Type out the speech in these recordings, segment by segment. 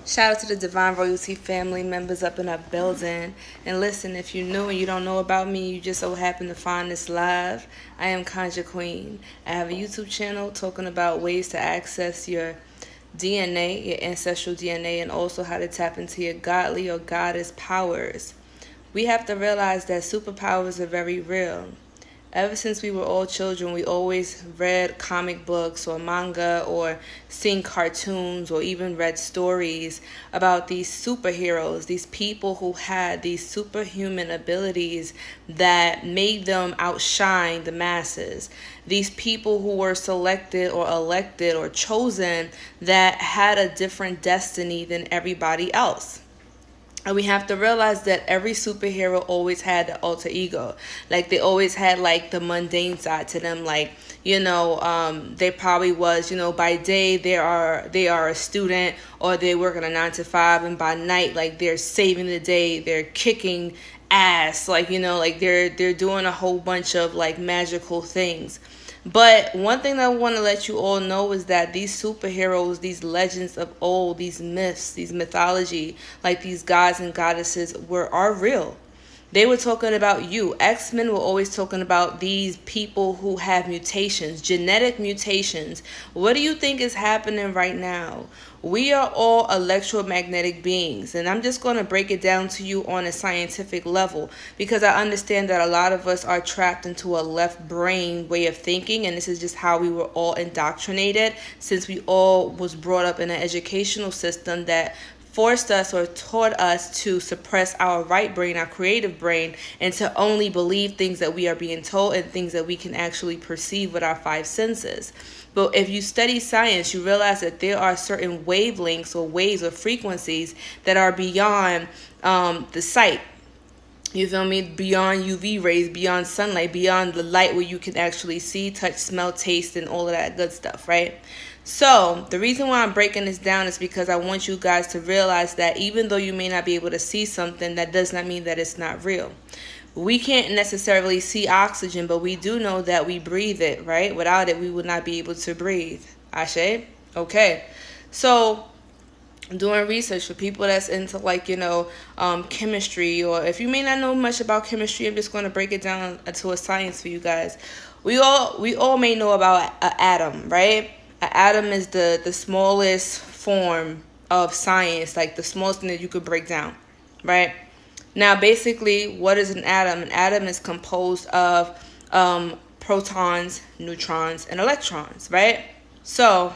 Shout out to the Divine Royalty family members up in our building. And listen, if you're new and you don't know about me, you just so happen to find this live, I am Conjure Queen. I have a YouTube channel talking about ways to access your DNA, your ancestral DNA, and also how to tap into your godly or goddess powers. We have to realize that superpowers are very real. Ever since we were all children, we always read comic books or manga or seen cartoons or even read stories about these superheroes, these people who had these superhuman abilities that made them outshine the masses. These people who were selected or elected or chosen that had a different destiny than everybody else. And we have to realize that every superhero always had the alter ego. Like, they always had, like, the mundane side to them. Like, they probably was, by day they are a student, or they work at a 9 to 5, and by night, like, they're saving the day, they're kicking ass, like, like they're doing a whole bunch of, like, magical things. But one thing that I want to let you all know is that these superheroes, these legends of old, these myths, these mythology, like these gods and goddesses are real. They were talking about you. X-Men were always talking about these people who have mutations, genetic mutations. What do you think is happening right now? We are all electromagnetic beings, and I'm just going to break it down to you on a scientific level, because I understand that a lot of us are trapped into a left brain way of thinking, and this is just how we were all indoctrinated, since we all was brought up in an educational system that forced us or taught us to suppress our right brain, our creative brain, and to only believe things that we are being told and things that we can actually perceive with our 5 senses. But if you study science, you realize that there are certain wavelengths or waves or frequencies that are beyond the sight. You feel me? Beyond UV rays, beyond sunlight, beyond the light where you can actually see, touch, smell, taste, and all of that good stuff, right? So the reason why I'm breaking this down is because I want you guys to realize that even though you may not be able to see something, that does not mean that it's not real. We can't necessarily see oxygen, but we do know that we breathe it, right? Without it, we would not be able to breathe. Ashe? Okay. So doing research for people that's into, like, chemistry, or if you may not know much about chemistry, I'm just going to break it down to a science for you guys. We all may know about an atom, right? An atom is the smallest form of science, like the smallest thing that you could break down, right? Now, basically, what is an atom? An atom is composed of protons, neutrons, and electrons, right? So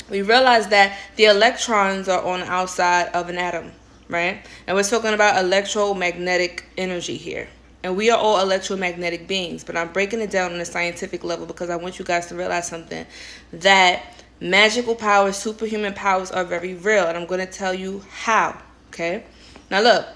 we realize that the electrons are on the outside of an atom, right? And we're talking about electromagnetic energy here. And we are all electromagnetic beings, but I'm breaking it down on a scientific level because I want you guys to realize something, that magical powers, superhuman powers are very real, and I'm going to tell you how, okay? Now look,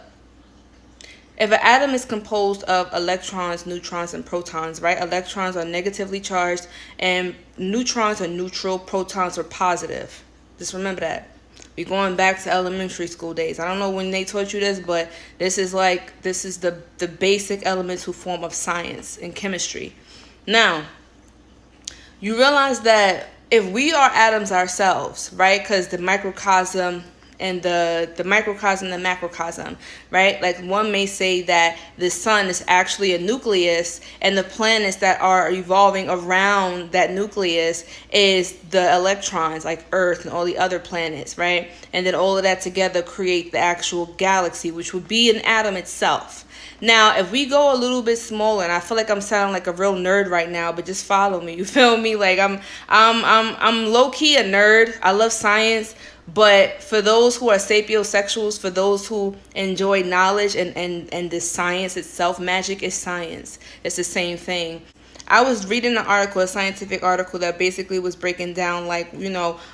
if an atom is composed of electrons, neutrons, and protons, right? Electrons are negatively charged, and neutrons are neutral, protons are positive. Just remember that. We're going back to elementary school days. I don't know when they taught you this, but this is the basic elemental form of science and chemistry. Now, you realize that if we are atoms ourselves, right? Because the microcosm and the microcosm and the macrocosm, right? Like, one may say that the sun is actually a nucleus, and the planets that are evolving around that nucleus is the electrons, like Earth and all the other planets, right? And then all of that together create the actual galaxy, which would be an atom itself. Now, if we go a little bit smaller, and I feel like I'm sounding like a real nerd right now, but just follow me. You feel me? Like, I'm low key a nerd. I love science. But for those who are sapiosexuals, for those who enjoy knowledge and the science itself, magic is science. It's the same thing. I was reading an article, a scientific article, that basically was breaking down, like,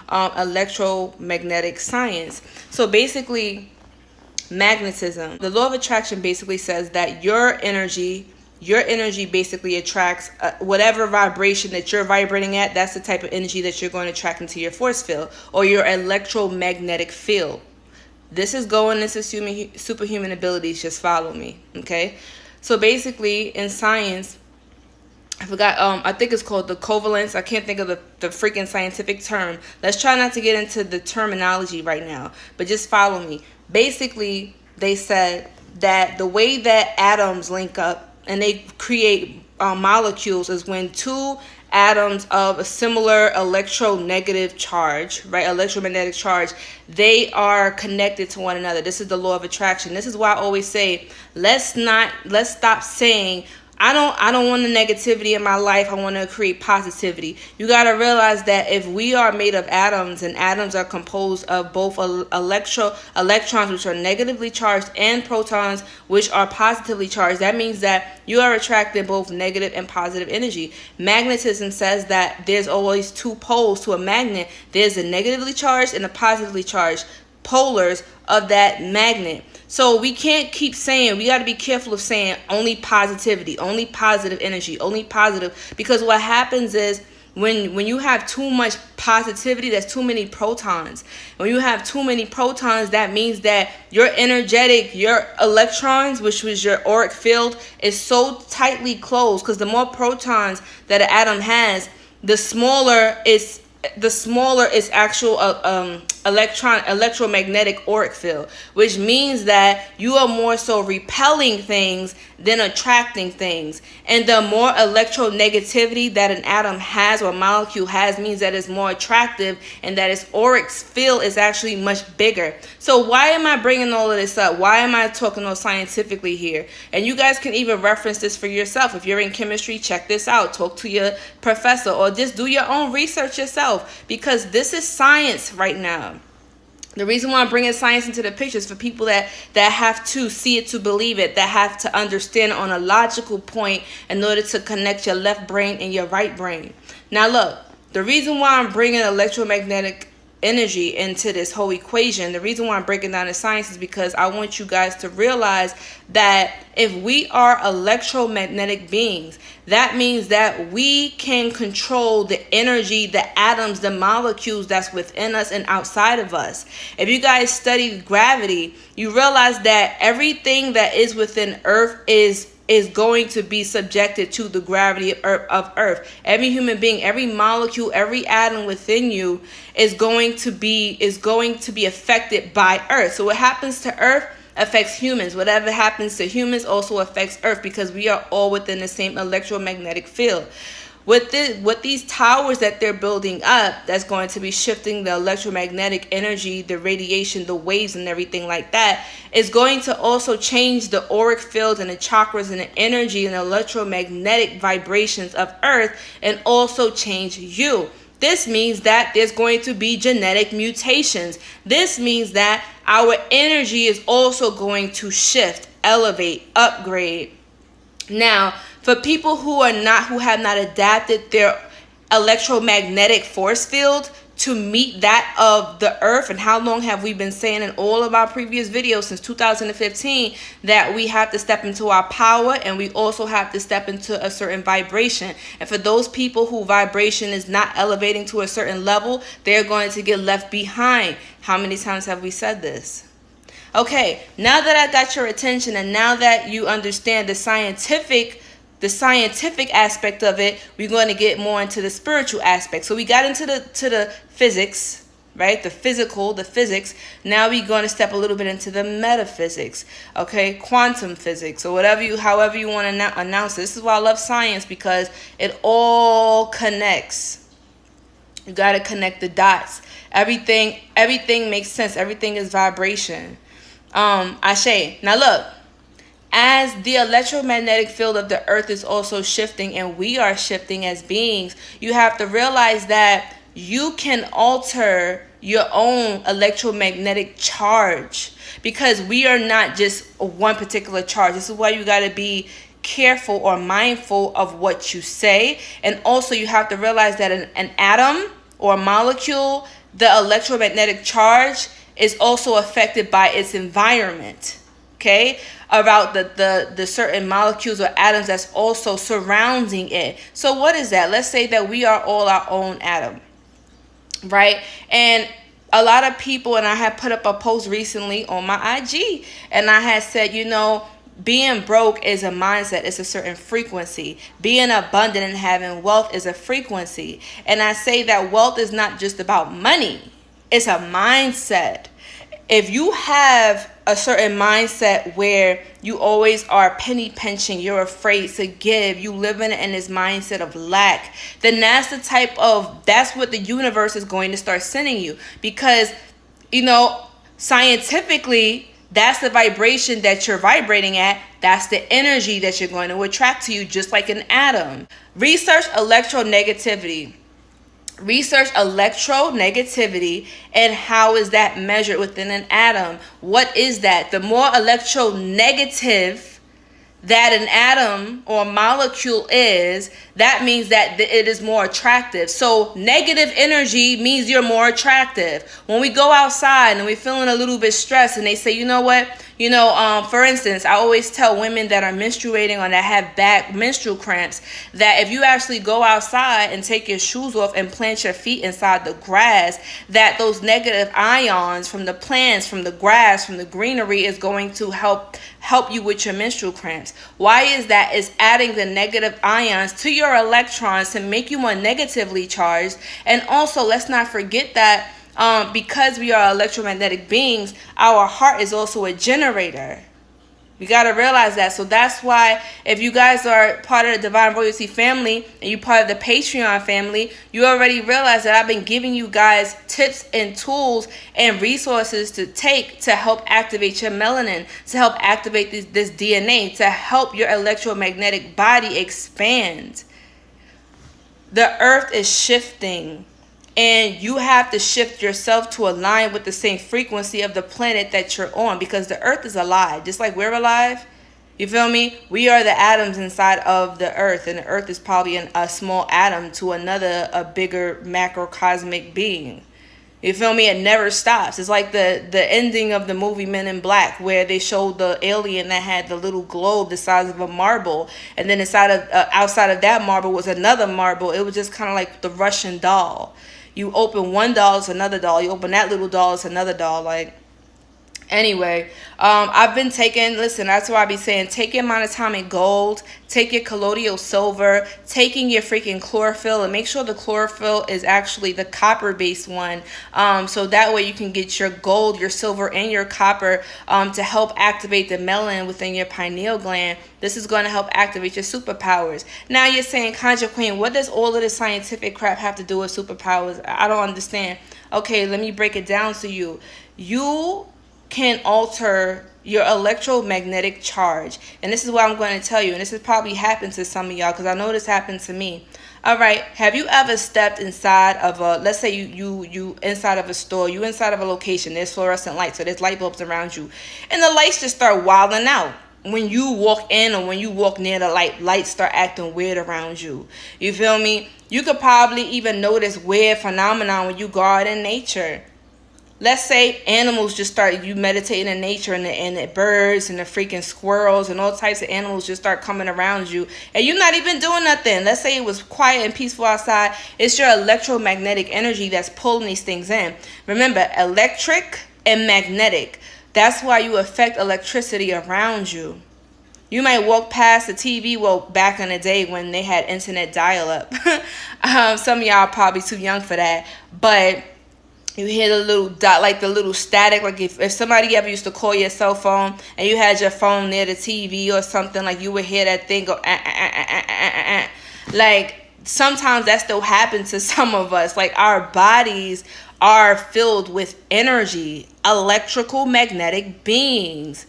electromagnetic science. So basically, magnetism. The law of attraction basically says that your energy basically attracts whatever vibration that you're vibrating at. That's the type of energy that you're going to attract into your force field or your electromagnetic field. This is going into superhuman abilities. Just follow me, okay? So basically, in science, I forgot, I think it's called the covalence. I can't think of the freaking scientific term. Let's try not to get into the terminology right now, but just follow me. Basically, they said that the way that atoms link up and they create molecules is when two atoms of a similar electronegative charge, right, electromagnetic charge, they are connected to one another. This is the law of attraction. This is why I always say, let's stop saying, I don't want the negativity in my life. I want to create positivity. You got to realize that if we are made of atoms, and atoms are composed of both electrons, which are negatively charged, and protons, which are positively charged, that means that you are attracting both negative and positive energy. Magnetism says that there's always two poles to a magnet. There's a negatively charged and a positively charged polars of that magnet. So we can't keep saying, we got to be careful of saying only positivity, only positive energy, only positive, because what happens is when you have too much positivity, that's too many protons. When you have too many protons, that means that your energetic, your electrons, which was your auric field, is so tightly closed, because the more protons that an atom has, the smaller its actual electromagnetic auric field, which means that you are more so repelling things than attracting things. And the more electronegativity that an atom has or a molecule has means that it's more attractive and that its auric field is actually much bigger. So why am I bringing all of this up? Why am I talking all scientifically here? And you guys can even reference this for yourself. If you're in chemistry, check this out. Talk to your professor or just do your own research yourself, because this is science right now. The reason why I'm bringing science into the picture is for people that have to see it to believe it, that have to understand on a logical point in order to connect your left brain and your right brain. Now look, the reason why I'm bringing electromagnetic energy into this whole equation, the reason why I'm breaking down the science is because I want you guys to realize that if we are electromagnetic beings, that means that we can control the energy, the atoms, the molecules that's within us and outside of us. If you guys study gravity, you realize that everything that is within Earth is going to be subjected to the gravity of Earth. Every human being, every molecule, every atom within you is going to be affected by Earth. So what happens to Earth affects humans. Whatever happens to humans also affects Earth, because we are all within the same electromagnetic field. With these towers that they're building up, that's going to be shifting the electromagnetic energy, the radiation, the waves and everything like that, is going to also change the auric field and the chakras and the energy and the electromagnetic vibrations of Earth, and also change you. This means that there's going to be genetic mutations. This means that our energy is also going to shift, elevate, upgrade. Now, for people who have not adapted their electromagnetic force field to meet that of the Earth, and how long have we been saying in all of our previous videos since 2015 that we have to step into our power, and we also have to step into a certain vibration. And for those people who vibration is not elevating to a certain level, they're going to get left behind. How many times have we said this? Okay, now that I got your attention, and now that you understand the scientific aspect of it, we're going to get more into the spiritual aspect. So we got into the physics, right? The physical, the physics. Now we're going to step a little bit into the metaphysics, okay? Quantum physics, or however you want to announce it. This is why I love science, because it all connects. You got to connect the dots. Everything makes sense. Everything is vibration. Ashe. Now look, as the electromagnetic field of the Earth is also shifting, and we are shifting as beings, you have to realize that you can alter your own electromagnetic charge, because we are not just one particular charge. This is why you got to be careful or mindful of what you say. And also you have to realize that an atom or a molecule, the electromagnetic charge is also affected by its environment, okay, about the certain molecules or atoms that's also surrounding it. So what is that? Let's say that we are all our own atom, right? And a lot of people, and I had put up a post recently on my IG, and I had said, you know, Being broke is a mindset. It's a certain frequency. Being abundant and having wealth is a frequency. And I say that wealth is not just about money. It's a mindset. If you have a certain mindset where you always are penny pinching, you're afraid to give, you live in this mindset of lack, then that's what the universe is going to start sending you. Because, scientifically, that's the vibration that you're vibrating at. That's the energy that you're going to attract to you, just like an atom. Research electronegativity. And how is that measured within an atom? What is that? The more electronegative that an atom or molecule is, that means that it is more attractive. So negative energy means you're more attractive. When we go outside and we're feeling a little bit stressed and they say, you know what, for instance, I always tell women that are menstruating or that have bad menstrual cramps that if you actually go outside and take your shoes off and plant your feet inside the grass, that those negative ions from the plants, from the grass, from the greenery is going to help you with your menstrual cramps. Why is that? It's adding the negative ions to your electrons to make you more negatively charged. And also, let's not forget that because we are electromagnetic beings, our heart is also a generator. You got to realize that. So that's why if you guys are part of the Divine Royalty family and you're part of the Patreon family, you already realize that I've been giving you guys tips and tools and resources to take to help activate your melanin, to help activate this DNA, to help your electromagnetic body expand. The earth is shifting. And you have to shift yourself to align with the same frequency of the planet that you're on, because the earth is alive, just like we're alive. You feel me? We are the atoms inside of the earth, and the earth is probably a small atom to a bigger macrocosmic being. You feel me? It never stops. It's like the ending of the movie Men in Black, where they showed the alien that had the little globe the size of a marble, and then outside of that marble was another marble. It was just kind of like the Russian doll. You open one doll, it's another doll. You open that little doll, it's another doll. Anyway, I've been listen, that's why I be saying, take your monatomic gold, take your colloidal silver, taking your freaking chlorophyll, and make sure the chlorophyll is actually the copper-based one. So that way you can get your gold, your silver, and your copper to help activate the melanin within your pineal gland. This is going to help activate your superpowers. Now you're saying, Conjure Queen, what does all of this scientific crap have to do with superpowers? I don't understand. Okay, let me break it down to you. You can alter your electromagnetic charge, and this is what I'm going to tell you, and this has probably happened to some of y'all, because I know this happened to me. All right, have you ever stepped inside of let's say you inside of a store, you inside of a location, there's fluorescent lights, so there's light bulbs around you, and the lights just start wilding out. When you walk in or when you walk near the lights start acting weird around you. You feel me? You could probably even notice weird phenomenon when you go out in nature. Let's say animals just start, you meditating in nature, and the birds and the freaking squirrels and all types of animals just start coming around you, and you're not even doing nothing. Let's say it was quiet and peaceful outside. It's your electromagnetic energy that's pulling these things in. Remember, electric and magnetic. That's why you affect electricity around you. You might walk past the TV, well, back in the day when they had internet dial-up. Some of y'all are probably too young for that, but you hear the little dot, like the little static, like if somebody ever used to call your cell phone and you had your phone near the TV or something, like you would hear that thing go, like sometimes that still happens to some of us. Like our bodies are filled with energy, electrical magnetic beings.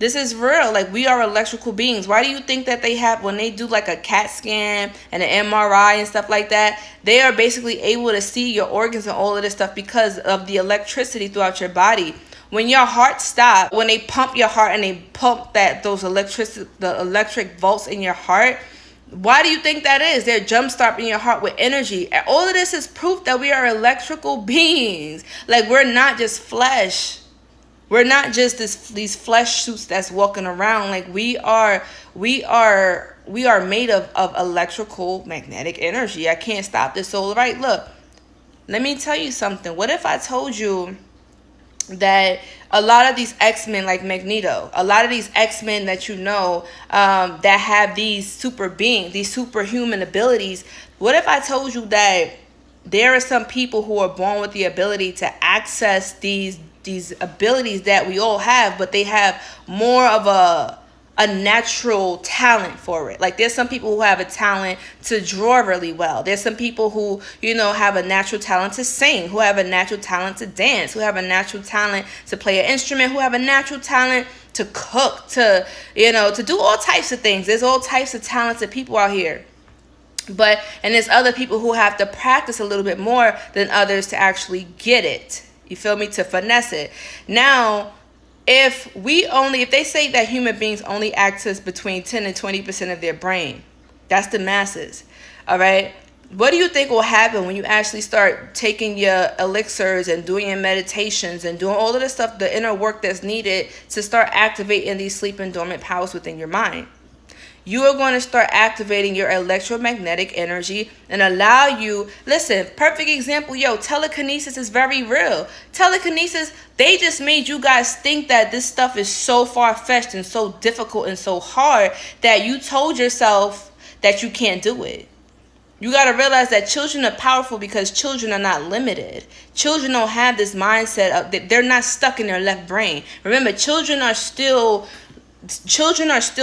This is real. Like, we are electrical beings. Why do you think that they have, when they do like a CAT scan and an MRI and stuff like that, they are basically able to see your organs and all of this stuff because of the electricity throughout your body. When your heart stops, when they pump your heart and they pump the electric volts in your heart, why do you think that is? They're jumpstarting your heart with energy. And all of this is proof that we are electrical beings. Like, we're not just flesh. We're not just these flesh suits that's walking around. Like, we are made of electrical magnetic energy. I can't stop this. So, right, look, let me tell you something. What if I told you that a lot of these X-Men, like Magneto, a lot of these X-Men that you know, that have these these superhuman abilities. What if I told you that there are some people who are born with the ability to access these abilities that we all have, but they have more of a natural talent for it? Like, there's some people who have a talent to draw really well. There's some people who, you know, have a natural talent to sing, who have a natural talent to dance, who have a natural talent to play an instrument, who have a natural talent to cook, to, you know, to do all types of things. There's all types of talented people out here. And there's other people who have to practice a little bit more than others to actually get it. You feel me? To finesse it. Now, if they say that human beings only access between 10 and 20% of their brain, that's the masses. All right. What do you think will happen when you actually start taking your elixirs and doing your meditations and doing all of the stuff, the inner work that's needed to start activating these sleeping dormant powers within your mind? You are going to start activating your electromagnetic energy and allow you, listen, perfect example, telekinesis is very real. Telekinesis, they just made you guys think that this stuff is so far-fetched and so difficult and so hard that you told yourself that you can't do it. You got to realize that children are powerful because children are not limited. Children don't have this mindset of, they're not stuck in their left brain. Remember, children are still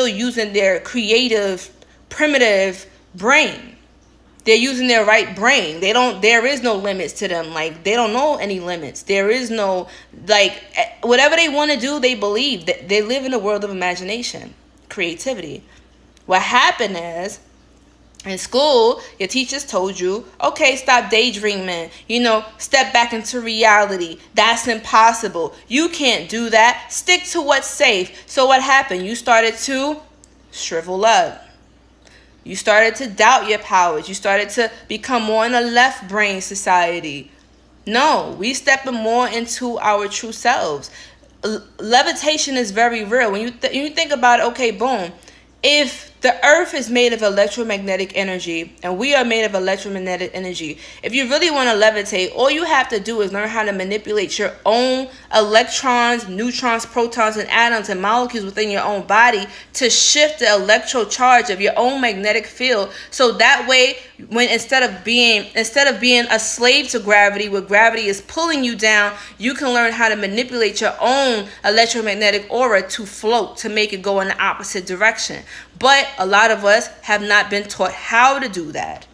using their creative, primitive brain. They're using their right brain. There is no limits to them. Like, they don't know any limits. There is no, like, whatever they want to do, they believe that they live in a world of imagination, creativity. What happened is, in school, your teachers told you, okay, stop daydreaming. You know, step back into reality. That's impossible. You can't do that. Stick to what's safe. So what happened? You started to shrivel up. You started to doubt your powers. You started to become more in a left brain society. No, we stepping more into our true selves. Levitation is very real. When you think about it, okay, boom. If the earth is made of electromagnetic energy and we are made of electromagnetic energy, if you really want to levitate, all you have to do is learn how to manipulate your own electrons, neutrons, protons, and atoms and molecules within your own body to shift the electrocharge of your own magnetic field. So that way, when instead of being a slave to gravity, where gravity is pulling you down, you can learn how to manipulate your own electromagnetic aura to float, to make it go in the opposite direction. But a lot of us have not been taught how to do that.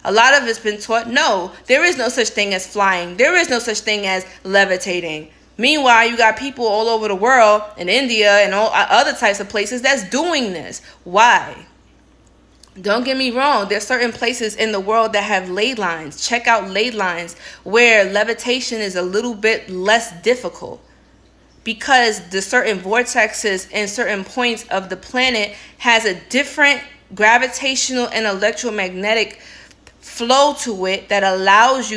A lot of us been taught, no, there is no such thing as flying. There is no such thing as levitating. Meanwhile, you got people all over the world, in India and all other types of places, that's doing this. Why? Don't get me wrong. There's certain places in the world that have ley lines. Check out ley lines where levitation is a little bit less difficult, because the certain vortexes and certain points of the planet has a different gravitational and electromagnetic flow to it that allows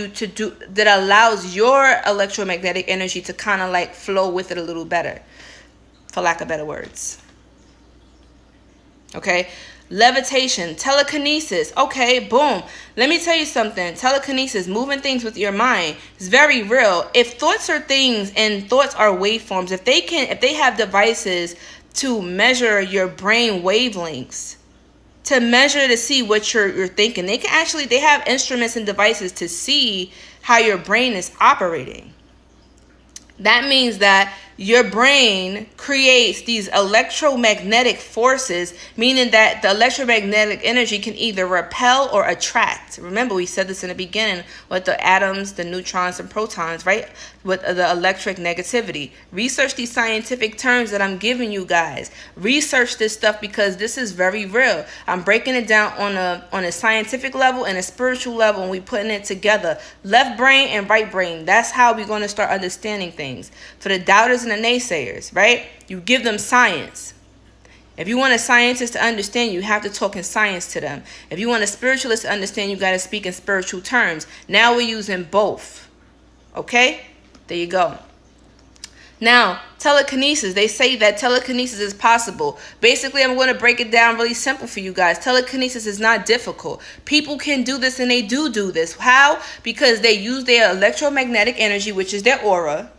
your electromagnetic energy to kind of like flow with it a little better, for lack of better words. Okay. Levitation, telekinesis. Okay, boom. Let me tell you something. Telekinesis, moving things with your mind, is very real. If thoughts are things and thoughts are waveforms, if they have devices to measure your brain wavelengths, to measure to see what you're thinking, they have instruments and devices to see how your brain is operating. That means that your brain creates these electromagnetic forces, meaning that the electromagnetic energy can either repel or attract. Remember, we said this in the beginning with the atoms, the neutrons, and protons, right? With the electric negativity. Research these scientific terms that I'm giving you guys. Research this stuff because this is very real. I'm breaking it down on a scientific level and a spiritual level, and we putting it together. Left brain and right brain. That's how we're going to start understanding things. For the doubters and the naysayers, right? You give them science. If you want a scientist to understand, you have to talk in science to them. If you want a spiritualist to understand, you got to speak in spiritual terms. Now we're using both. Okay? There you go. Now, telekinesis. They say that telekinesis is possible. Basically, I'm going to break it down really simple for you guys. Telekinesis is not difficult. People can do this, and they do this. How? Because they use their electromagnetic energy, which is their aura,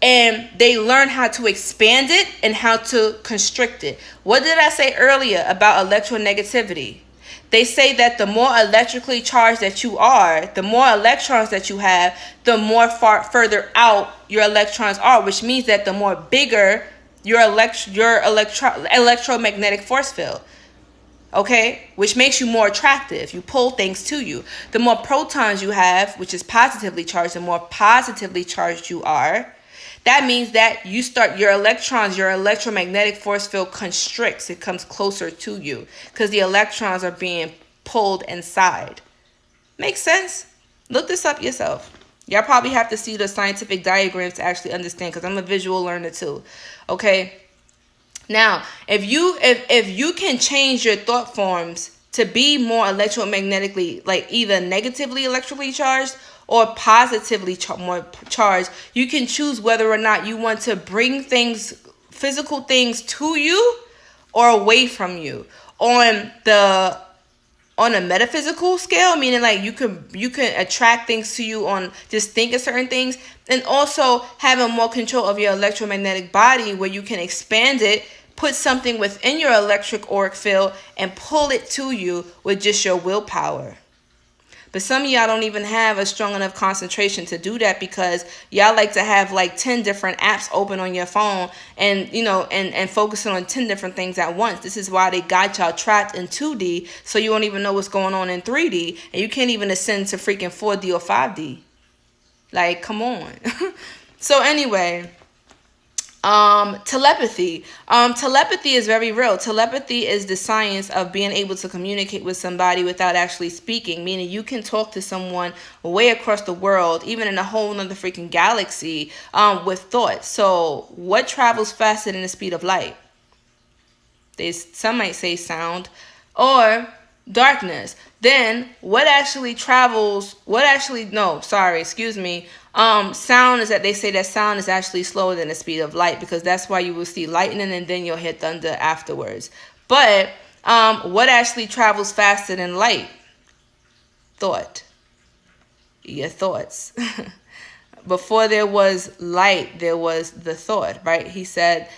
and they learn how to expand it and how to constrict it. What did I say earlier about electronegativity? They say that the more electrically charged that you are, the more electrons that you have, the more further out your electrons are, which means that the more bigger your electromagnetic force field. Okay, which makes you more attractive. You pull things to you. The more protons you have, which is positively charged, the more positively charged you are. That means that you start your electrons, your electromagnetic force field constricts. It comes closer to you because the electrons are being pulled inside. Makes sense? Look this up yourself. Y'all probably have to see the scientific diagrams to actually understand, because I'm a visual learner too. Okay. Now, if you can change your thought forms to be more electromagnetically, like either negatively electrically charged or positively more charged, you can choose whether or not you want to bring things, physical things, to you or away from you. On a metaphysical scale, meaning like you can attract things to you on just thinking certain things, and also having more control of your electromagnetic body, where you can expand it, put something within your electric auric field and pull it to you with just your willpower. But some of y'all don't even have a strong enough concentration to do that, because y'all like to have like 10 different apps open on your phone and, you know, and focusing on 10 different things at once. This is why they got y'all trapped in 2D, so you don't even know what's going on in 3D, and you can't even ascend to freaking 4D or 5D. Like, come on. So anyway, telepathy. Telepathy is very real. Telepathy is the science of being able to communicate with somebody without actually speaking, meaning you can talk to someone way across the world, even in a whole nother freaking galaxy, with thoughts. So what travels faster than the speed of light? Some might say sound or darkness. Then sound is that they say that sound is actually slower than the speed of light, because that's why you will see lightning and then you'll hear thunder afterwards. But what actually travels faster than light? Thought. Your thoughts. Before there was light, there was the thought, right?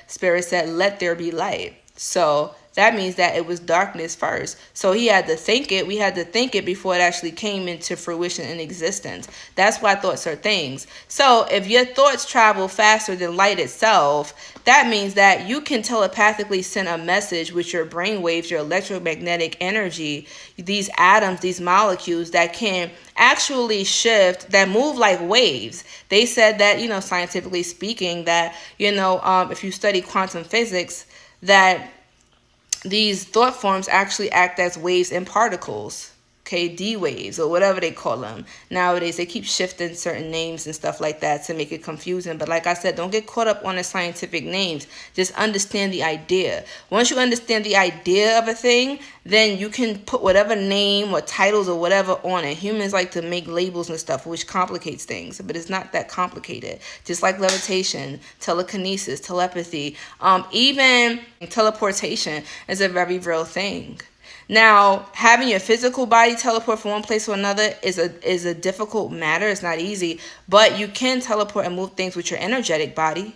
Spirit said, let there be light. So that means that it was darkness first. So he had to think it. We had to think it before it actually came into fruition in existence. That's why thoughts are things. So if your thoughts travel faster than light itself, that means that you can telepathically send a message with your brain waves, your electromagnetic energy, these atoms, these molecules that can actually shift, that move like waves. They said that, you know, scientifically speaking, that, you know, if you study quantum physics, that these thought forms actually act as waves and particles. Okay, D waves or whatever they call them. Nowadays, they keep shifting certain names and stuff like that to make it confusing. But like I said, don't get caught up on the scientific names. Just understand the idea. Once you understand the idea of a thing, then you can put whatever name or titles or whatever on it. Humans like to make labels and stuff, which complicates things, but it's not that complicated. Just like levitation, telekinesis, telepathy, even teleportation is a very real thing. Now, having your physical body teleport from one place to another is a difficult matter. It's not easy, but you can teleport and move things with your energetic body,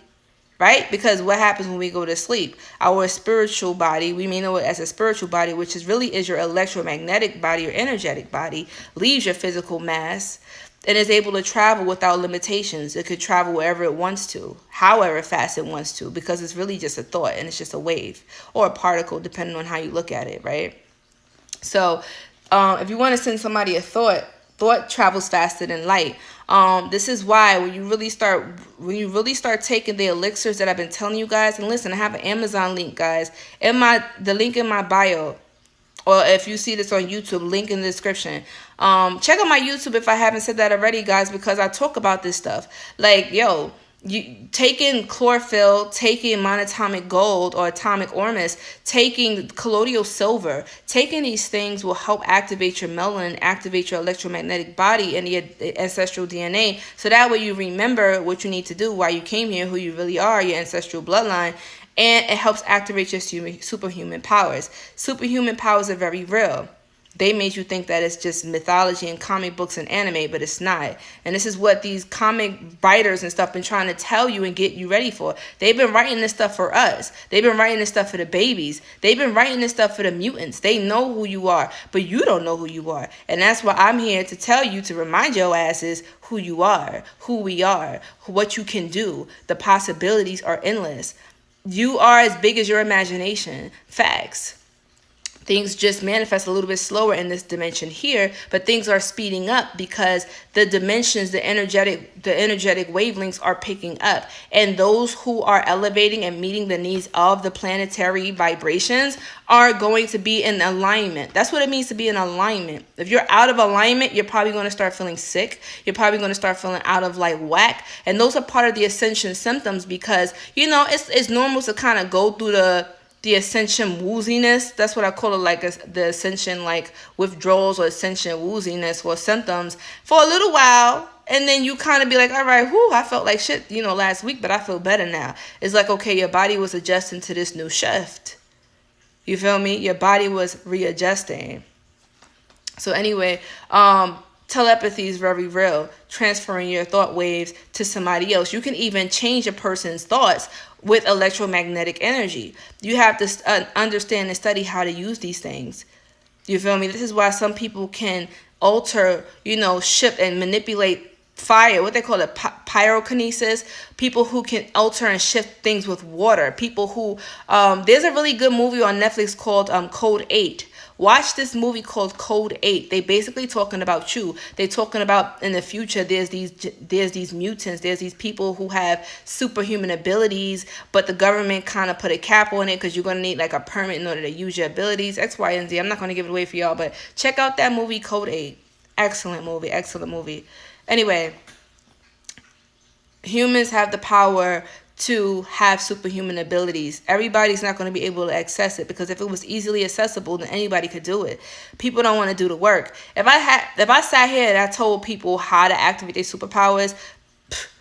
right? Because what happens when we go to sleep? Our spiritual body, we may know it as a spiritual body, which is your electromagnetic body or energetic body, leaves your physical mass and is able to travel without limitations. It could travel wherever it wants to, however fast it wants to, because it's really just a thought and it's just a wave or a particle, depending on how you look at it, right? So if you want to send somebody a thought travels faster than light. This is why when you really start taking the elixirs that I've been telling you guys, and listen, I have an Amazon link, guys, the link in my bio, or if you see this on YouTube, link in the description. Check out my YouTube if I haven't said that already, guys, because I talk about this stuff. Like, yo, you taking chlorophyll, taking monatomic gold or atomic ormus, taking colloidal silver, taking these things will help activate your melanin, activate your electromagnetic body and your ancestral DNA. So that way you remember what you need to do, why you came here, who you really are, your ancestral bloodline. And it helps activate your superhuman powers. Superhuman powers are very real. They made you think that it's just mythology and comic books and anime, but it's not. And this is what these comic writers and stuff been trying to tell you and get you ready for. They've been writing this stuff for us. They've been writing this stuff for the babies. They've been writing this stuff for the mutants. They know who you are, but you don't know who you are. And that's why I'm here to tell you, to remind your asses who you are, who we are, what you can do. The possibilities are endless. You are as big as your imagination. Facts. Things just manifest a little bit slower in this dimension here, but things are speeding up because the dimensions, the energetic wavelengths are picking up. And those who are elevating and meeting the needs of the planetary vibrations are going to be in alignment. That's what it means to be in alignment. If you're out of alignment, you're probably going to start feeling sick. You're probably going to start feeling out of like whack. And those are part of the ascension symptoms because, you know, it's normal to kind of go through the ascension wooziness. That's what I call it, like the ascension like withdrawals or ascension wooziness or symptoms for a little while. And then you kind of be like, all right, whoo, I felt like shit, you know, last week, but I feel better now. It's like, okay, your body was adjusting to this new shift. You feel me? Your body was readjusting. So anyway, telepathy is very real. Transferring your thought waves to somebody else. You can even change a person's thoughts with electromagnetic energy. You have to understand and study how to use these things. You feel me? This is why some people can alter, you know, shift and manipulate fire, what they call it, pyrokinesis. People who can alter and shift things with water. People who, there's a really good movie on Netflix called Code 8. Watch this movie called Code 8. They basically talking about you. They talking about in the future there's these mutants, there's these people who have superhuman abilities, but the government kind of put a cap on it because you're going to need like a permit in order to use your abilities, X, Y, and Z. I'm not going to give it away for y'all, but check out that movie Code 8. Excellent movie, excellent movie. Anyway, humans have the power to have superhuman abilities. Everybody's not going to be able to access it because if it was easily accessible, then anybody could do it. People don't want to do the work. If I sat here and I told people how to activate their superpowers,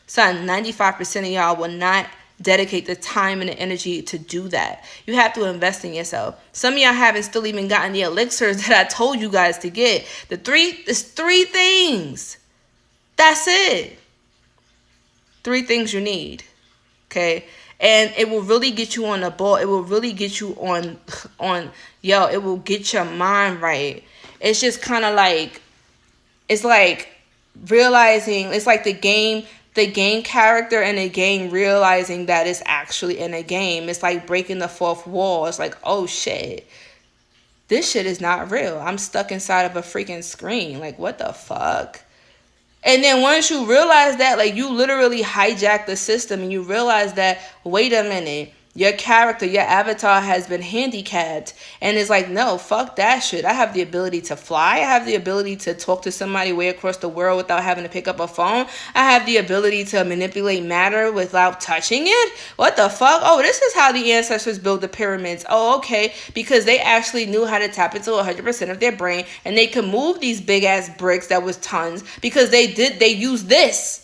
son, 95% of y'all will not dedicate the time and the energy to do that. You have to invest in yourself. Some of y'all haven't still even gotten the elixirs that I told you guys to get. There's 3 things. That's it. 3 things you need. Okay, and it will really get you on the ball. It will really get you on, it will get your mind right. It's just kind of like, it's like realizing, it's like the game character in a game realizing that it's actually in a game. It's like breaking the 4th wall. It's like, oh shit, this shit is not real. I'm stuck inside of a freaking screen. Like, what the fuck? And then once you realize that, like, you literally hijack the system and you realize that, wait a minute, your character, your avatar has been handicapped. And it's like, no, fuck that shit. I have the ability to fly. I have the ability to talk to somebody way across the world without having to pick up a phone. I have the ability to manipulate matter without touching it. What the fuck? Oh, this is how the ancestors built the pyramids. Oh, okay. Because they actually knew how to tap into 100% of their brain. And they could move these big ass bricks that was tons because they used this.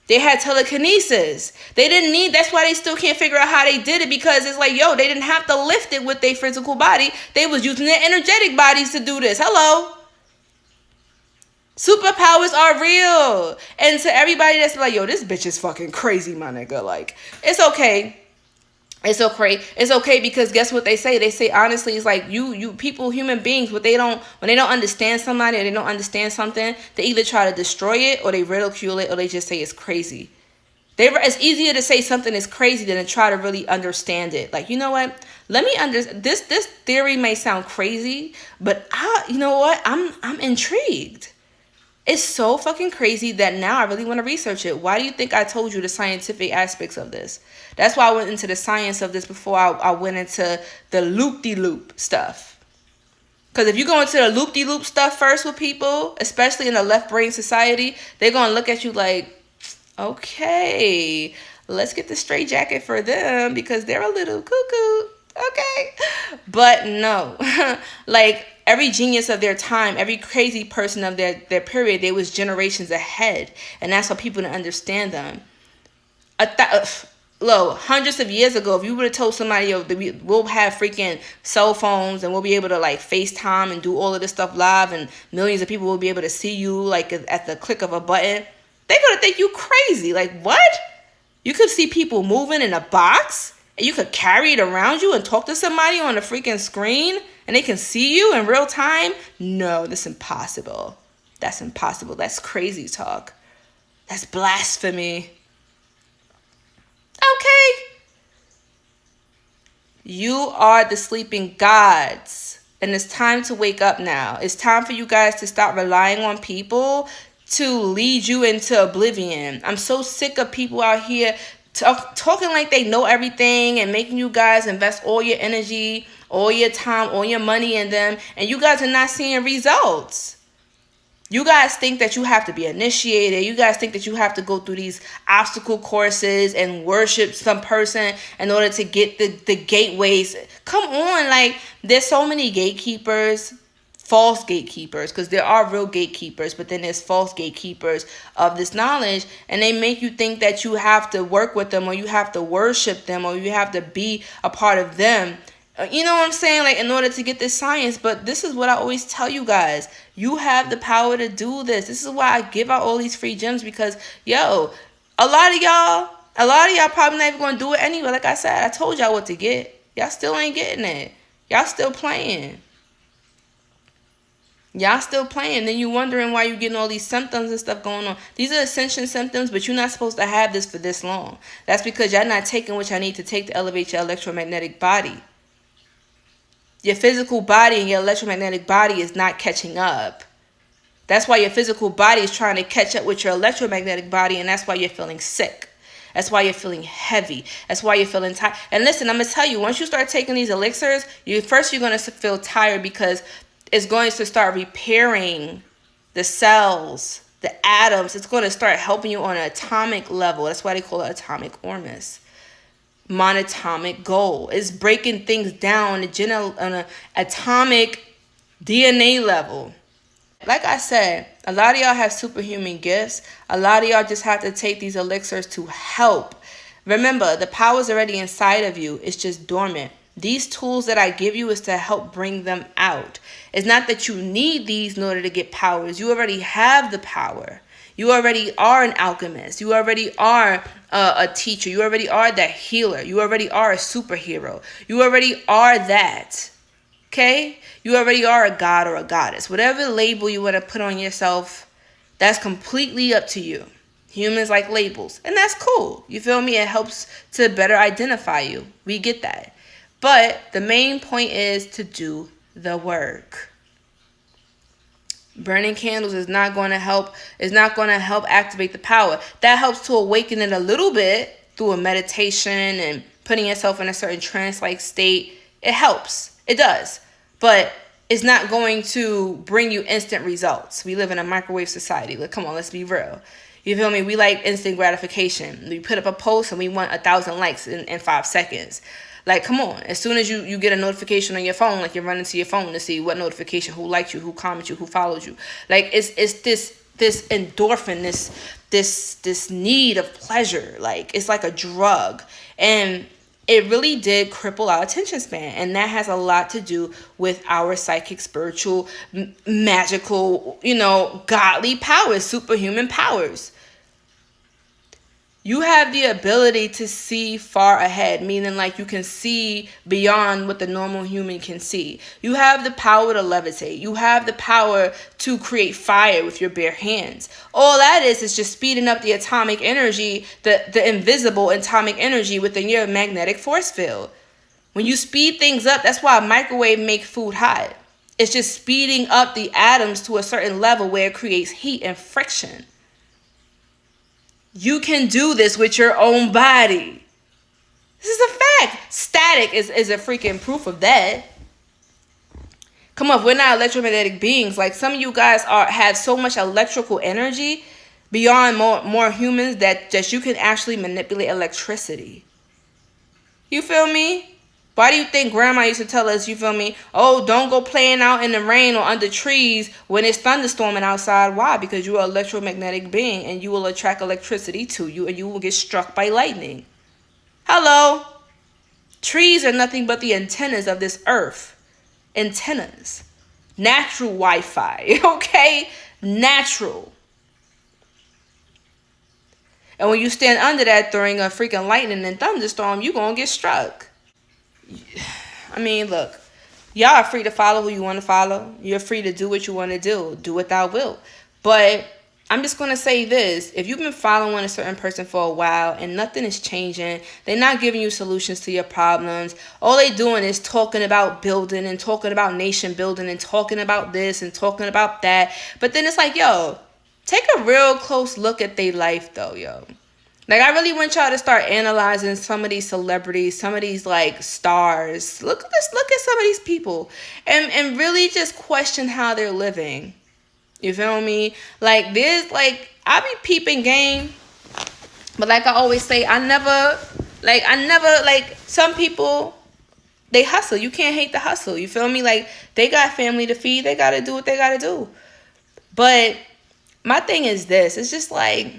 They had telekinesis. They didn't need, that's why they still can't figure out how they did it, because it's like, yo, they didn't have to lift it with their physical body. They was using their energetic bodies to do this. Hello. Superpowers are real. And to everybody that's like, yo, this bitch is fucking crazy, my nigga. Like, it's okay. It's okay. It's okay because guess what they say? They say, honestly, it's like you people, human beings, when they don't understand somebody or they don't understand something, they either try to destroy it or they ridicule it or they just say it's crazy. It's easier to say something is crazy than to try to really understand it. Like, you know what? Let me understand. This theory may sound crazy, but you know what? I'm intrigued. It's so fucking crazy that now I really want to research it. Why do you think I told you the scientific aspects of this? That's why I went into the science of this before I went into the loop-de-loop stuff. Because if you go into the loop-de-loop stuff first with people, especially in a left brain society, they're going to look at you like, okay, let's get the straight jacket for them because they're a little cuckoo. Okay. But no, like every genius of their time, every crazy person of their period, they was generations ahead. And that's why people didn't understand them. look, hundreds of years ago, if you would have told somebody, yo, we'll have freaking cell phones and we'll be able to like FaceTime and do all of this stuff live and millions of people will be able to see you like at the click of a button, they're gonna think you crazy. Like, what? You could see people moving in a box and you could carry it around you and talk to somebody on a freaking screen and they can see you in real time? No, that's impossible. That's impossible. That's crazy talk. That's blasphemy. Okay. You are the sleeping gods. And it's time to wake up now. It's time for you guys to stop relying on people to lead you into oblivion. I'm so sick of people out here talking like they know everything and making you guys invest all your energy, all your time, all your money in them. And you guys are not seeing results. You guys think that you have to be initiated. You guys think that you have to go through these obstacle courses and worship some person in order to get the gateways. Come on, like, there's so many gatekeepers, false gatekeepers, because there are real gatekeepers, but then there's false gatekeepers of this knowledge, and they make you think that you have to work with them or you have to worship them or you have to be a part of them. You know what I'm saying? Like, in order to get this science. But this is what I always tell you guys. You have the power to do this. This is why I give out all these free gems, because, yo, a lot of y'all probably not even going to do it anyway. Like I said, I told y'all what to get. Y'all still ain't getting it. Y'all still playing. Y'all still playing. Then you wondering why you getting all these symptoms and stuff going on. These are ascension symptoms, but you're not supposed to have this for this long. That's because y'all not taking what y'all need to take to elevate your electromagnetic body. Your physical body and your electromagnetic body is not catching up. That's why your physical body is trying to catch up with your electromagnetic body, and that's why you're feeling sick. That's why you're feeling heavy. That's why you're feeling tired. And listen, I'm going to tell you, once you start taking these elixirs, you're going to feel tired because it's going to start repairing the cells, the atoms. It's going to start helping you on an atomic level. That's why they call it atomic ormus. Monatomic goal. It's breaking things down on an atomic DNA level. Like I said, a lot of y'all have superhuman gifts. A lot of y'all just have to take these elixirs to help. Remember, the power's already inside of you. It's just dormant. These tools that I give you is to help bring them out. It's not that you need these in order to get powers. You already have the power. You already are an alchemist. You already are a teacher. You already are that healer. You already are a superhero. You already are that. Okay? You already are a god or a goddess. Whatever label you want to put on yourself, that's completely up to you. Humans like labels. And that's cool. You feel me? It helps to better identify you. We get that. But the main point is to do the work. Burning candles is not going to help. It's not going to help activate the power. That helps to awaken it a little bit through a meditation and putting yourself in a certain trance-like state. It helps. It does. But it's not going to bring you instant results. We live in a microwave society. Like, come on, let's be real. You feel me? We like instant gratification. We put up a post and we want 1,000 likes in 5 seconds. Like, come on. As soon as you get a notification on your phone, like you're running to your phone to see what notification, who liked you, who commented you, who followed you. Like, it's this endorphin, this need of pleasure. Like, it's like a drug. And it really did cripple our attention span. And that has a lot to do with our psychic, spiritual, magical, godly powers, superhuman powers. You have the ability to see far ahead, meaning like you can see beyond what the normal human can see. You have the power to levitate. You have the power to create fire with your bare hands. All that is just speeding up the atomic energy, the invisible atomic energy within your magnetic force field. When you speed things up, that's why a microwave makes food hot. It's just speeding up the atoms to a certain level where it creates heat and friction. You can do this with your own body. This is a fact. Static is a freaking proof of that. Come on, we're not electromagnetic beings. Like, some of you guys have so much electrical energy beyond more humans that just you can actually manipulate electricity. You feel me? Why do you think grandma used to tell us, you feel me? Oh, don't go playing out in the rain or under trees when it's thunderstorming outside. Why? Because you're an electromagnetic being and you will attract electricity to you and you will get struck by lightning. Hello. Trees are nothing but the antennas of this earth. Antennas. Natural Wi-Fi, okay? Natural. And when you stand under that during a freaking lightning and thunderstorm, you're going to get struck. I mean, look, y'all are free to follow who you want to follow. You're free to do what you want to do. Do what thou wilt. But I'm just going to say this. If you've been following a certain person for a while and nothing is changing, they're not giving you solutions to your problems. All they doing is talking about building and talking about nation building and talking about this and talking about that. But then it's like, yo, take a real close look at their life though, yo. Like, I really want y'all to start analyzing some of these celebrities, some of these, like, stars. Look at this. Look at some of these people. And really just question how they're living. You feel me? Like, I be peeping game. But like I always say, some people, they hustle. You can't hate the hustle. You feel me? Like, they got family to feed. They got to do what they got to do. But my thing is this. It's just like,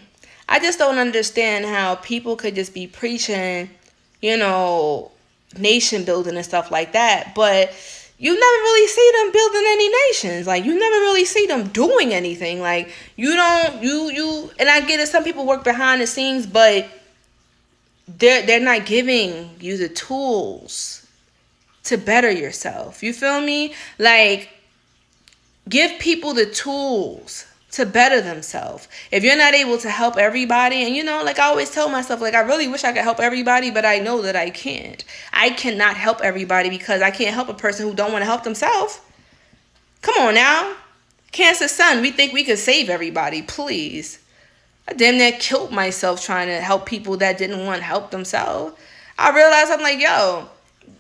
I just don't understand how people could just be preaching, nation building and stuff like that. But you never really see them building any nations. Like, you never really see them doing anything. Like, and I get it, some people work behind the scenes, but they're not giving you the tools to better yourself. You feel me? Like, give people the tools to better themselves. If you're not able to help everybody, and like I always tell myself, like, I really wish I could help everybody, but I know that I can't. I cannot help everybody because I can't help a person who don't want to help themselves. Come on now. Cancer Sun, we think we could save everybody. Please. I damn near killed myself trying to help people that didn't want to help themselves. I realized, I'm like, yo,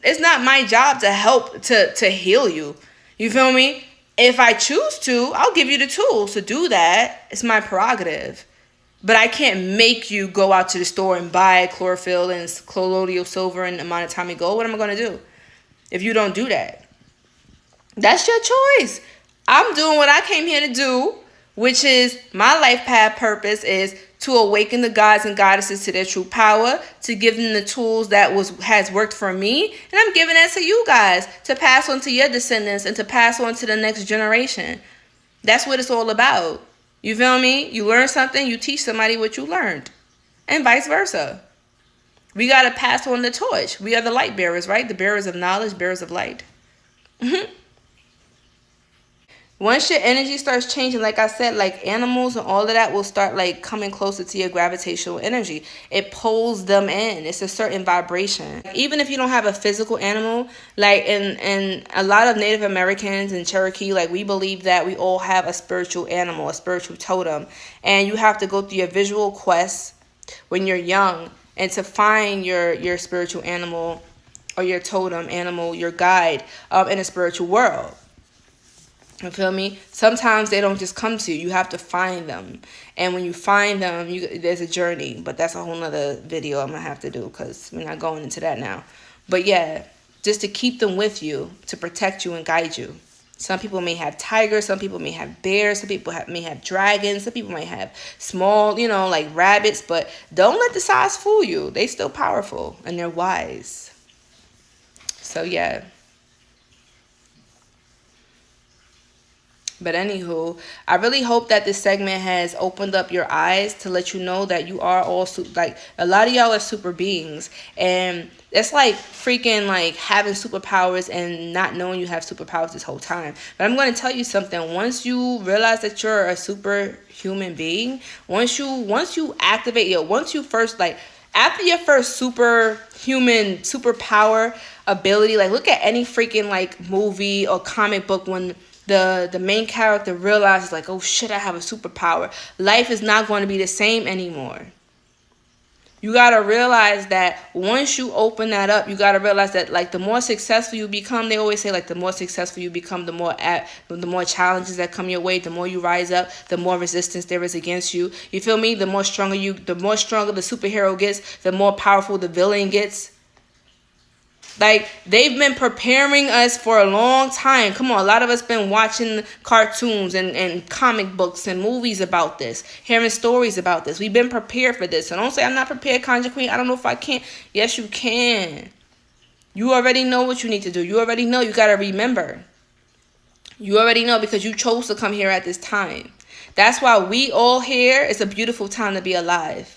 it's not my job to help to heal you. You feel me? If I choose to, I'll give you the tools to do that. It's my prerogative. But I can't make you go out to the store and buy chlorophyll and colloidal silver and monatomic gold. What am I going to do if you don't do that? That's your choice. I'm doing what I came here to do, which is my life path purpose is to awaken the gods and goddesses to their true power, to give them the tools that has worked for me, and I'm giving that to you guys to pass on to your descendants and to pass on to the next generation. That's what it's all about. You feel me? You learn something, you teach somebody what you learned, and vice versa. We got to pass on the torch. We are the light bearers, right? The bearers of knowledge, bearers of light. Once your energy starts changing, like I said, like animals and all of that will start like coming closer to your gravitational energy. It pulls them in. It's a certain vibration. Even if you don't have a physical animal, like in a lot of Native Americans and Cherokee, like we believe that we all have a spiritual animal, a spiritual totem. And you have to go through your visual quest when you're young and to find your spiritual animal or your totem animal, your guide in a spiritual world. You feel me? Sometimes they don't just come to you. You have to find them. And when you find them, there's a journey. But that's a whole nother video I'm going to have to do because we're not going into that now. But yeah, just to keep them with you, to protect you and guide you. Some people may have tigers. Some people may have bears. Some people may have dragons. Some people might have small, like rabbits. But don't let the size fool you. They still powerful and they're wise. So yeah. But anywho, I really hope that this segment has opened up your eyes to let you know that you are all, like, a lot of y'all are super beings. And it's like freaking like having superpowers and not knowing you have superpowers this whole time. But I'm going to tell you something. Once you realize that you're a superhuman being, once you activate once you first, like, after your first superhuman superpower ability, like, look at any freaking like movie or comic book when the main character realizes, like, oh shit, I have a superpower. Life is not going to be the same anymore. You got to realize that once you open that up, you got to realize that, like, the more successful you become, they always say, like, the more successful you become, the more challenges that come your way, the more you rise up, the more resistance there is against you. You feel me? The more stronger the superhero gets, the more powerful the villain gets. Like, they've been preparing us for a long time. Come on, a lot of us been watching cartoons and comic books and movies about this, hearing stories about this. We've been prepared for this. So don't say I'm not prepared, Conjure Queen. I don't know if I can. Yes, you can. You already know what you need to do. You already know. You got to remember. You already know, because you chose to come here at this time. That's why we all here. It's a beautiful time to be alive.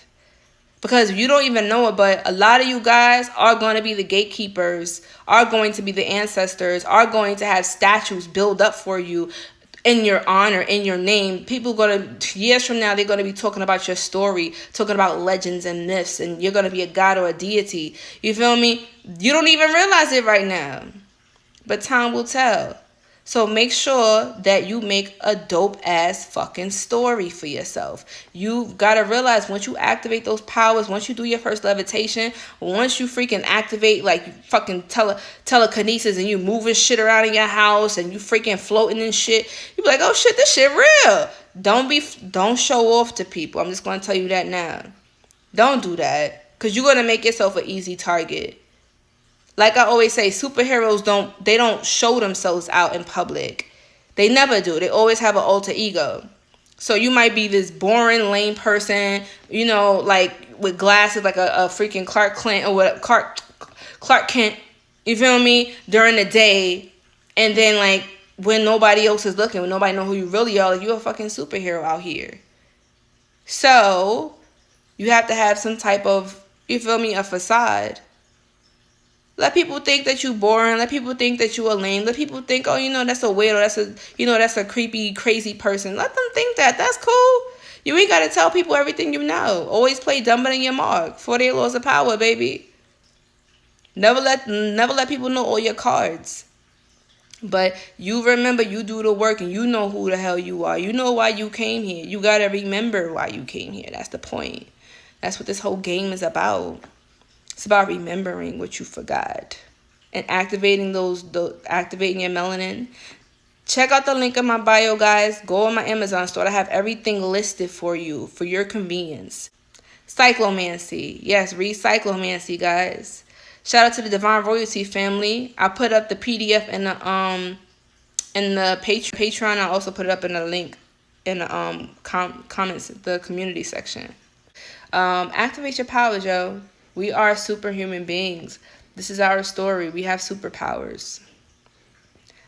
Because you don't even know it, but a lot of you guys are going to be the gatekeepers, are going to be the ancestors, are going to have statues built up for you in your honor, in your name. People going to, years from now, they're going to be talking about your story, talking about legends and myths, and you're going to be a god or a deity. You feel me? You don't even realize it right now, but time will tell. So make sure that you make a dope ass fucking story for yourself. You gotta realize, once you activate those powers, once you do your first levitation, once you freaking activate like fucking telekinesis and you moving shit around in your house and you freaking floating and shit, you be like, oh shit, this shit real. Don't show off to people. I'm just gonna tell you that now. Don't do that, because you're gonna make yourself an easy target. Like I always say, superheroes don't show themselves out in public. They never do. They always have an alter ego. So you might be this boring, lame person, you know, like with glasses, like a freaking Clark Kent or what, Clark Kent, you feel me, during the day. And then like when nobody else is looking, when nobody know who you really are, like, you're a fucking superhero out here. So you have to have some type of, you feel me, a facade. Let people think that you boring. Let people think that you are lame. Let people think, oh, you know, that's a weirdo. That's a creepy, crazy person. Let them think that. That's cool. You ain't got to tell people everything you know. Always play dumber than your mark. 48 laws of power, baby. Never let people know all your cards. But you remember, you do the work, and you know who the hell you are. You know why you came here. You got to remember why you came here. That's the point. That's what this whole game is about. It's about remembering what you forgot and activating activating your melanin. Check out the link in my bio, guys. Go on my Amazon store. I have everything listed for you, for your convenience. Cyclomancy. Yes, read Cyclomancy, guys. Shout out to the Divine Royalty family. I put up the PDF in the Patreon. I also put it up in the link in the comments, the community section. Activate your powers, yo. We are superhuman beings. This is our story. We have superpowers.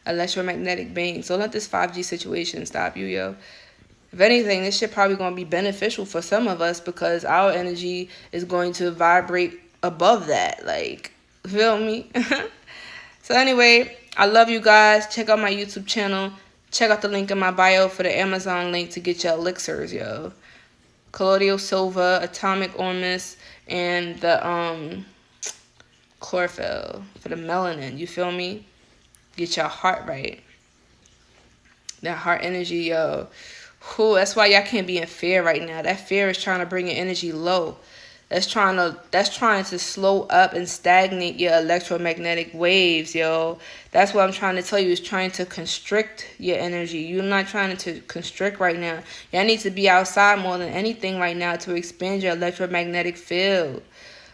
Electromagnetic beings. Don't let this 5G situation stop you, yo. If anything, this shit probably going to be beneficial for some of us, because our energy is going to vibrate above that. Like, feel me? So anyway, I love you guys. Check out my YouTube channel. Check out the link in my bio for the Amazon link to get your elixirs, yo. Colloidal silver, atomic ormus, and the chlorophyll for the melanin. You feel me? Get your heart right. That heart energy, yo. Whew, that's why y'all can't be in fear right now. That fear is trying to bring your energy low. That's trying to slow up and stagnate your electromagnetic waves, yo. That's what I'm trying to tell you, is trying to constrict your energy. You're not trying to constrict right now. Y'all need to be outside more than anything right now to expand your electromagnetic field.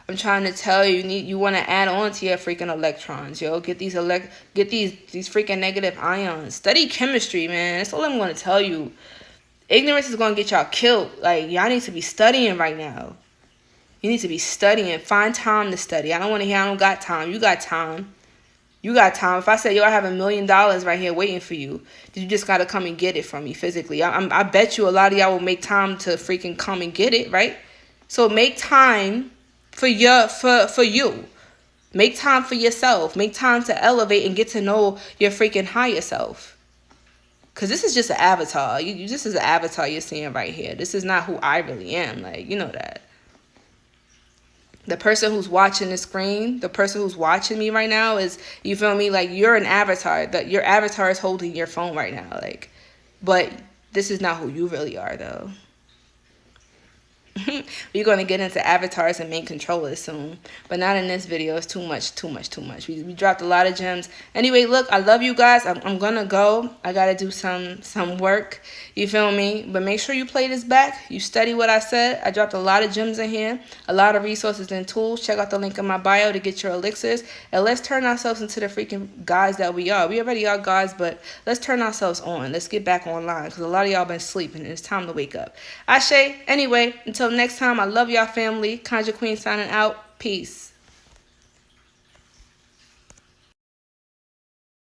I'm trying to tell you, you want to add on to your freaking electrons, yo. Get these freaking negative ions. Study chemistry, man. That's all I'm going to tell you. Ignorance is going to get y'all killed. Like, y'all need to be studying right now. You need to be studying. Find time to study. I don't want to hear I don't got time. You got time. You got time. If I say, yo, I have $1 million right here waiting for you, you just got to come and get it from me physically. I bet you a lot of y'all will make time to freaking come and get it, right? So make time for you. Make time for yourself. Make time to elevate and get to know your freaking higher self. Because this is just an avatar. This is an avatar you're seeing right here. This is not who I really am. Like, you know that. The person who's watching the screen, the person who's watching me right now is, you feel me? Like, you're an avatar. Your avatar is holding your phone right now. Like, but this is not who you really are, though. We're going to get into avatars and main controllers soon, but not in this video. It's too much. We dropped a lot of gems. Anyway, look, I love you guys. I'm going to go. I got to do some work. You feel me? But make sure you play this back. You study what I said. I dropped a lot of gems in here, a lot of resources and tools. Check out the link in my bio to get your elixirs. And let's turn ourselves into the freaking guys that we are. We already are guys, but let's turn ourselves on. Let's get back online because a lot of y'all been sleeping and it's time to wake up. Ashe. Anyway, until next time, I love y'all family. Conjure Queen signing out. Peace.